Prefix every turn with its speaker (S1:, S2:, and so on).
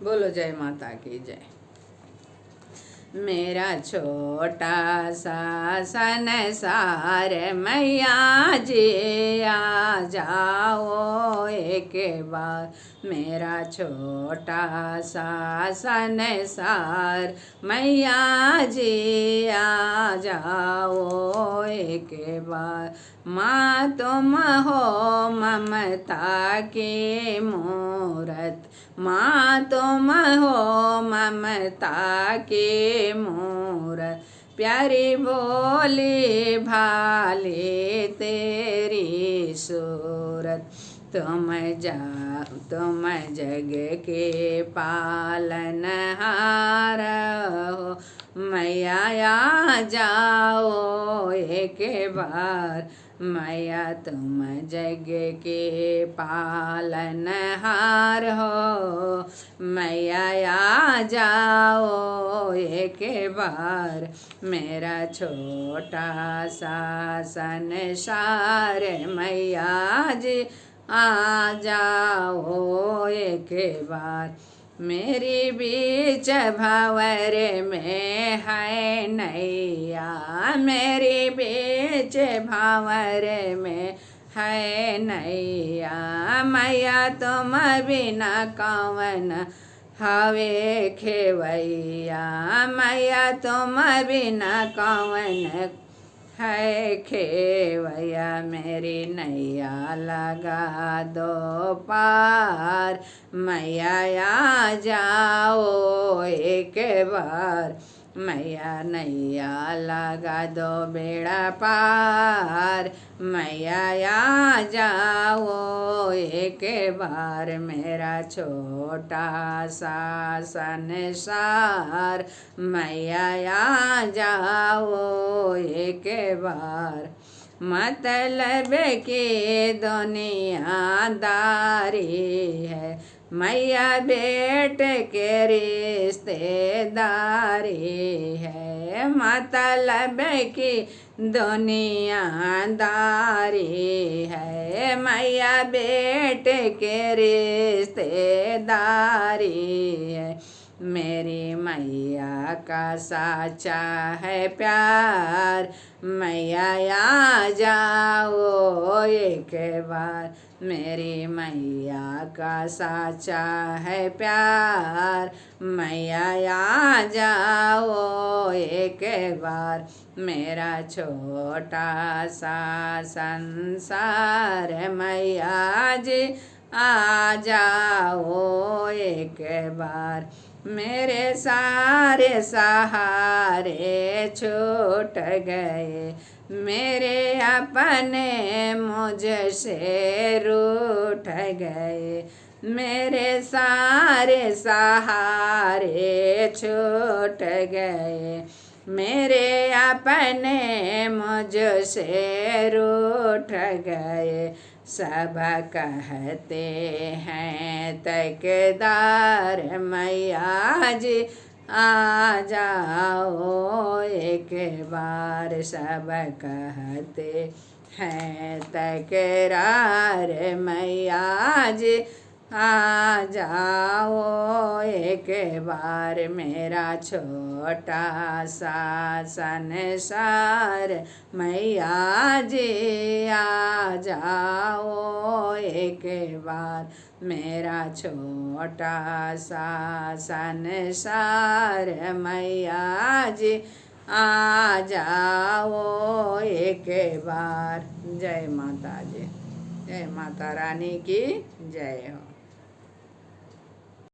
S1: बोलो जय माता की जय। मेरा छोटा सा संसार मैया जी आ जाओ एक बार। मेरा छोटा सा संसार मैया जी आ जाओ एक बार। माँ तुम हो ममता की मूरत, माँ तुम हो ममता की मूरत। प्यारी भोली भाली तेरी सूरत। तुम जग के पालनहार हो मैया आ जाओ एक बार। मैया तुम जग के पालनहार हो मैया आ जाओ एक बार। मेरा छोटा सा संसार मैया जी आ जाओ एक बार। मेरी बीच भंवर में है नैया, मेरी बीच भंवर में है नैया। मैया तुम बिना कौन हवे खेवैया, मैया तुम बिना कौन है खेवैया। मेरी नैया लगा दो पार मैया आ जाओ एक बार। मैया नैया लगा दो बेड़ा पार मैया आ जाओ एक बार। मेरा छोटा सा संसार मैया आ जाओ एक बार। मतलब की दुनियादारी है मैया बेट के रिश्तेदारी है। मतलब की दुनियादारी है मैया बेट के रिश्तेदारी है। मेरी मैया का साचा है प्यार मैया आ जाओ एक बार। मेरी मैया का साचा है प्यार मैया आ जाओ एक बार। मेरा छोटा सा संसार मैया जी आ जाओ एक बार। मेरे सारे सहारे छूट गए, मेरे अपने मुझसे रूठ गए। मेरे सारे सहारे छूट गए, मेरे अपने मुझसे रूठ गए। सब कहते हैं तकदार मैया जी आ जाओ एक बार। सब कहते हैं तकरार मैया जी आ जाओ एक बार। मेरा छोटा सा संसार मैया जी आ जाओ एक बार। मेरा छोटा सा संसार मैया जी आ जाओ एक बार। जय माता जी, जय माता रानी की जय हो।